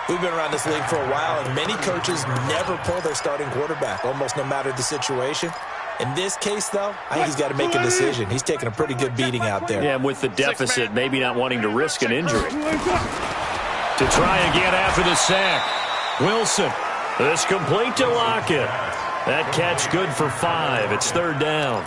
We've been around this league for a while, and many coaches never pull their starting quarterback, almost no matter the situation. In this case, though, I think he's got to make a decision. He's taking a pretty good beating out there. Yeah, with the deficit, maybe not wanting to risk an injury. To try again after the sack. Wilson. This complete to Lockett. That catch good for 5. It's 3rd down.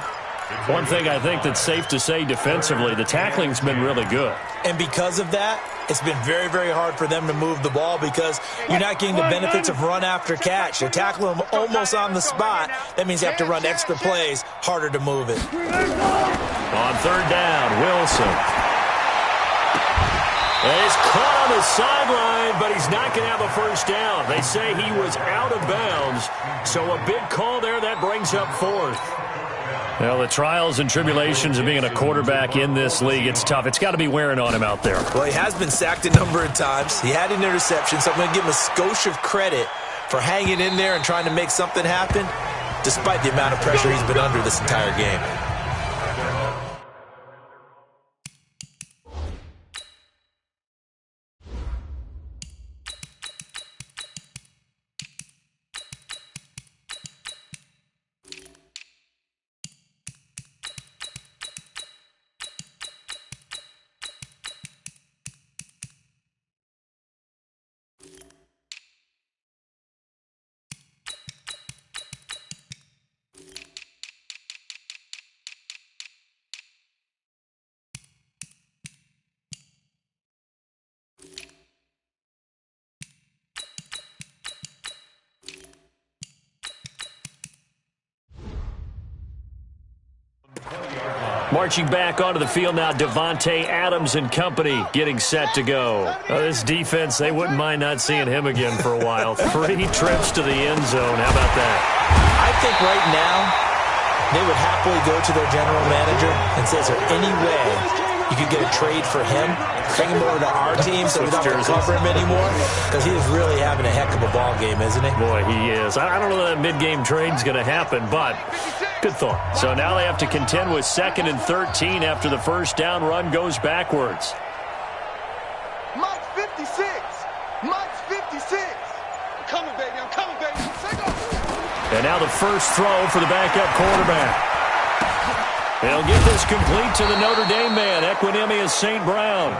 One thing I think that's safe to say defensively, the tackling's been really good. And because of that, it's been very, very hard for them to move the ball because you're not getting the benefits of run after catch. They're tackling them almost on the spot. That means you have to run extra plays, harder to move it. On 3rd down, Wilson. And he's caught on the sideline, but he's not going to have a first down. They say he was out of bounds, so a big call there. That brings up 4th. Well, the trials and tribulations of being a quarterback in this league, it's tough. It's got to be wearing on him out there. Well, he has been sacked a number of times. He had an interception, so I'm going to give him a skosh of credit for hanging in there and trying to make something happen, despite the amount of pressure he's been under this entire game. Marching back onto the field now, Davante Adams and company getting set to go. This defense, they wouldn't mind not seeing him again for a while. 3 trips to the end zone. How about that? I think right now they would happily go to their general manager and say, is there any way you could get a trade for him? Bring him over to our team so we don't have to cover him anymore? Because he is really having a heck of a ball game, isn't he? Boy, he is. I don't know that mid-game trade's going to happen, but good thought. So now they have to contend with 2nd and 13 after the first down run goes backwards. Mike's 56. Mike's 56. I'm coming, baby. I'm coming, baby. And now the first throw for the backup quarterback. They'll get this complete to the Notre Dame man, Equanimeous St. Brown.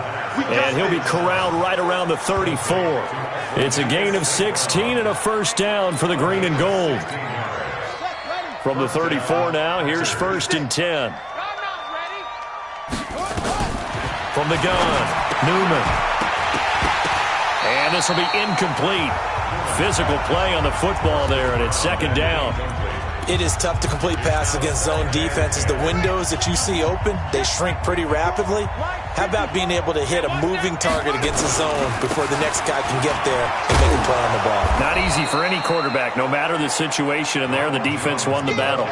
And he'll be corralled right around the 34. It's a gain of 16 and a first down for the green and gold. From the 34 now, here's 1st and 10. From the gun, Newman. And this will be incomplete. Physical play on the football there, and it's second down. It is tough to complete passes against zone defenses. The windows that you see open, they shrink pretty rapidly. How about being able to hit a moving target against a zone before the next guy can get there and make a play on the ball? Not easy for any quarterback, no matter the situation, and there the defense won the battle.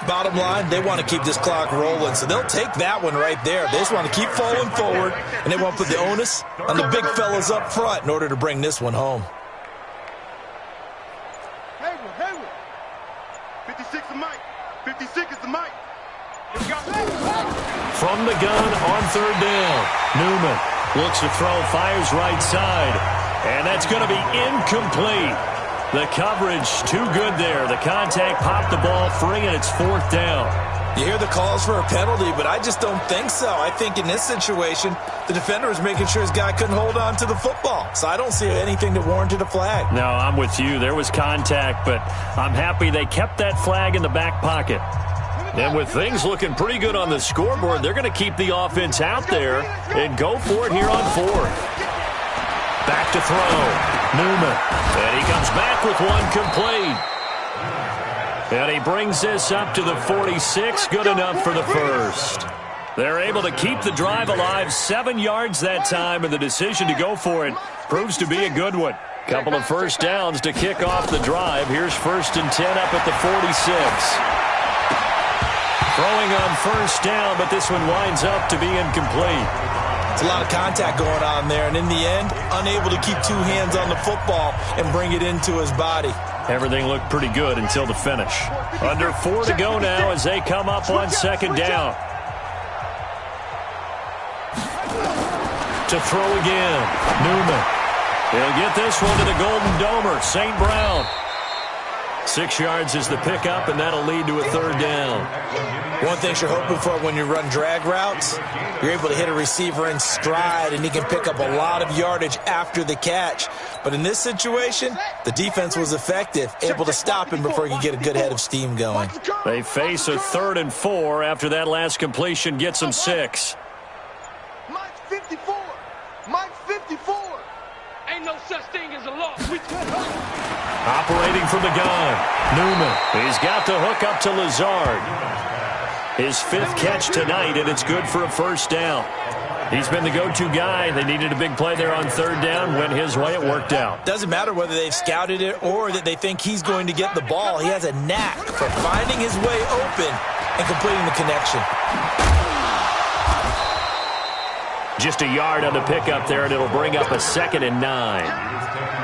Bottom line, they want to keep this clock rolling, so they'll take that one right there. They just want to keep falling forward, and they want to put the onus on the big fellas up front in order to bring this one home. Hayward. 56 is Mike. 56 is the Mike. From the gun on third down. Newman looks to throw, fires right side. And that's going to be incomplete. The coverage too good there. The contact popped the ball free, and it's fourth down. You hear the calls for a penalty, but I just don't think so. I think in this situation, the defender was making sure his guy couldn't hold on to the football. So I don't see anything that warranted a flag. No, I'm with you. There was contact, but I'm happy they kept that flag in the back pocket. And with things looking pretty good on the scoreboard, they're going to keep the offense out there and go for it here on fourth. Back to throw. Newman. And he comes back with one complete. And he brings this up to the 46. Good enough for the first. They're able to keep the drive alive. 7 yards that time, and the decision to go for it proves to be a good one. Couple of first downs to kick off the drive. Here's 1st and 10 up at the 46. Throwing on first down, but this one winds up to be incomplete. It's a lot of contact going on there, and in the end, unable to keep two hands on the football and bring it into his body. Everything looked pretty good until the finish. Under 4 to go now as they come up on second down. To throw again. Newman. He'll get this one to the Golden Domer, St. Brown. 6 yards is the pickup, and that'll lead to a third down. One thing you're hoping for when you run drag routes, you're able to hit a receiver in stride, and he can pick up a lot of yardage after the catch. But in this situation, the defense was effective, able to stop him before he could get a good head of steam going. They face a 3rd and 4 after that last completion gets them 6. Mike's 54. Mike's 54. Ain't no such thing as a loss. Operating from the gun. Newman. He's got the hook up to Lazard. His 5th catch tonight, and it's good for a first down. He's been the go-to guy. They needed a big play there on third down. Went his way. It worked out. Doesn't matter whether they've scouted it or that they think he's going to get the ball. He has a knack for finding his way open and completing the connection. Just a yard on the pickup there, and it'll bring up a 2nd and 9.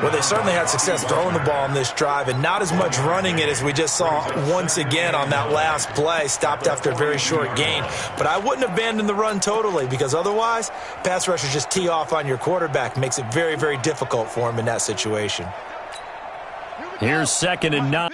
Well, they certainly had success throwing the ball on this drive, and not as much running it as we just saw once again on that last play. Stopped after a very short gain. But I wouldn't abandon the run totally, because otherwise, pass rushers just tee off on your quarterback. Makes it very, very difficult for him in that situation. Here's 2nd and 9.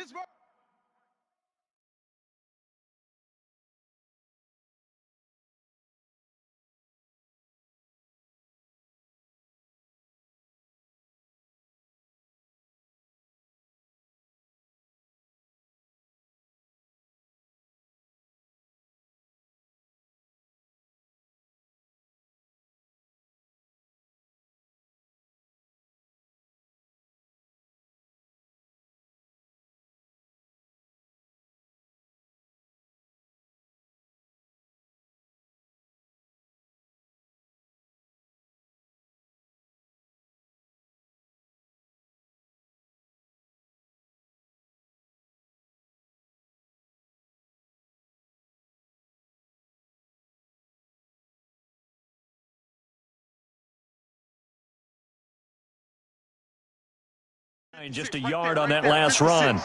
Just a yard on that last run.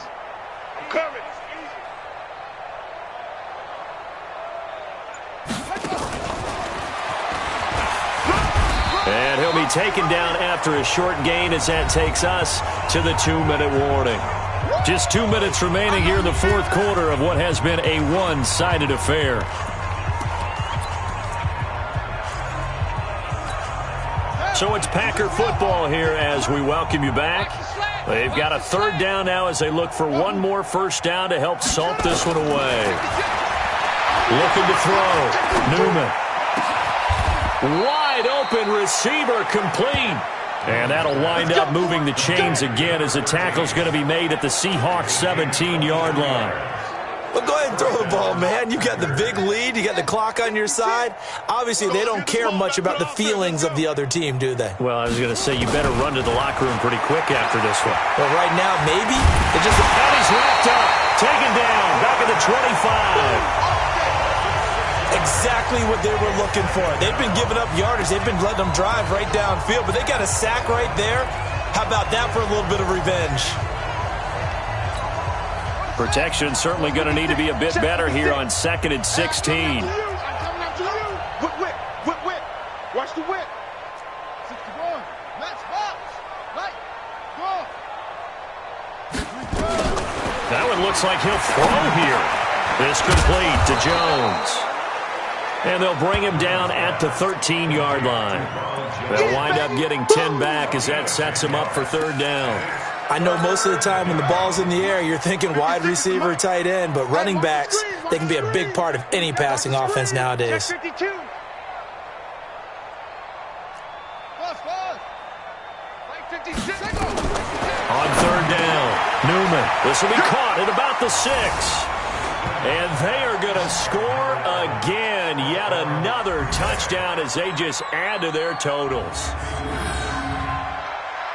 And he'll be taken down after a short gain as that takes us to the 2-minute warning. Just 2 minutes remaining here in the fourth quarter of what has been a one-sided affair. So it's Packer football here as we welcome you back. They've got a third down now as they look for one more first down to help salt this one away. Looking to throw. Newman. Wide open receiver complete. And that'll wind up moving the chains again as the tackle's going to be made at the Seahawks 17-yard line. Well, go ahead and throw the ball, man. You got the big lead. You got the clock on your side. Obviously, they don't care much about the feelings of the other team, do they? Well, I was going to say you better run to the locker room pretty quick after this one. Well, right now, maybe. And he's wrapped up. Taken down. Back at the 25. Exactly what they were looking for. They've been giving up yardage. They've been letting them drive right downfield, but they got a sack right there. How about that for a little bit of revenge? Protection certainly going to need to be a bit better here on 2nd and 16. Whip. Watch the whip. 61. Let's box. Right. Go. That one looks like he'll throw here. This complete to Jones. And they'll bring him down at the 13-yard line. They'll wind up getting 10 back as that sets him up for 3rd down. I know most of the time when the ball's in the air, you're thinking wide receiver, tight end, but running backs, they can be a big part of any passing offense nowadays. On 3rd down, Newman. This will be caught at about the 6. And they are going to score again. Yet another touchdown as they just add to their totals.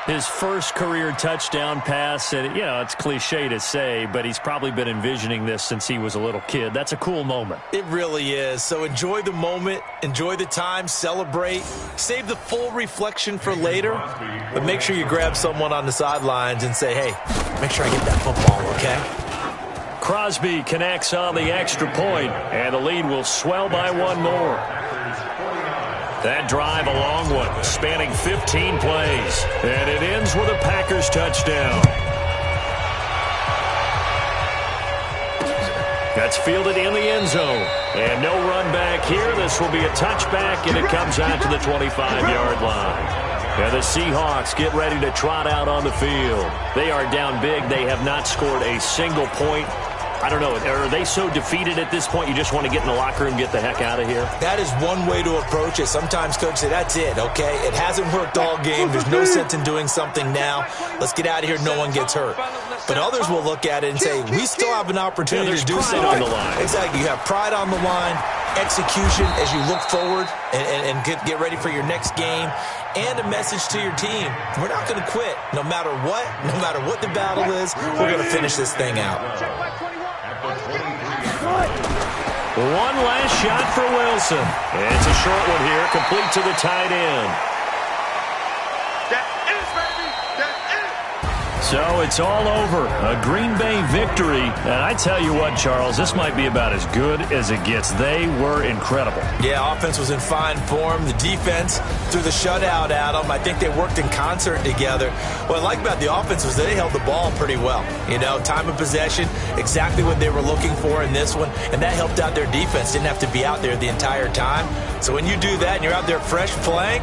His first career touchdown pass, and, you know, it's cliche to say, but he's probably been envisioning this since he was a little kid. That's a cool moment. It really is. So enjoy the moment, enjoy the time, celebrate, save the full reflection for later, but make sure you grab someone on the sidelines and say, hey, make sure I get that football, okay? Crosby connects on the extra point, and the lead will swell by one more. That drive a long one, spanning 15 plays, and it ends with a Packers touchdown. That's fielded in the end zone, and no run back here. This will be a touchback, and it comes out to the 25-yard line. And the Seahawks get ready to trot out on the field. They are down big. They have not scored a single point. I don't know, are they so defeated at this point you just want to get in the locker room and get the heck out of here? That is one way to approach it. Sometimes coaches say, that's it, okay? It hasn't worked all game. There's no sense in doing something now. Let's get out of here. No one gets hurt. But others will look at it and say, we still have an opportunity to do something. On the line. Exactly. You have pride on the line, execution as you look forward and get ready for your next game, and a message to your team. We're not going to quit. No matter what the battle is, we're going to finish this thing out. One last shot for Wilson. And it's a short one here, complete to the tight end. So it's all over. A Green Bay victory. And I tell you what, Charles, this might be about as good as it gets. They were incredible. Yeah, offense was in fine form. The defense threw the shutout at them. I think they worked in concert together. What I like about the offense was they held the ball pretty well. You know, time of possession, exactly what they were looking for in this one. And that helped out their defense. Didn't have to be out there the entire time. So when you do that and you're out there fresh playing,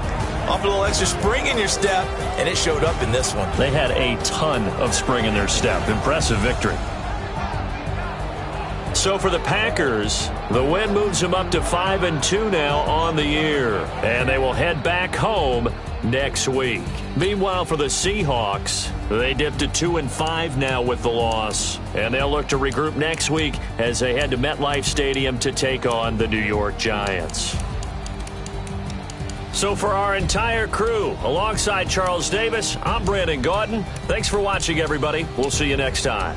off a little extra spring in your step, and it showed up in this one. They had a ton of spring in their step. Impressive victory. So for the Packers, the win moves them up to 5-2 now on the year, and they will head back home next week. Meanwhile, for the Seahawks, they dipped to 2-5 now with the loss, and they'll look to regroup next week as they head to MetLife Stadium to take on the New York Giants. So for our entire crew, alongside Charles Davis, I'm Brandon Gaudin. Thanks for watching, everybody. We'll see you next time.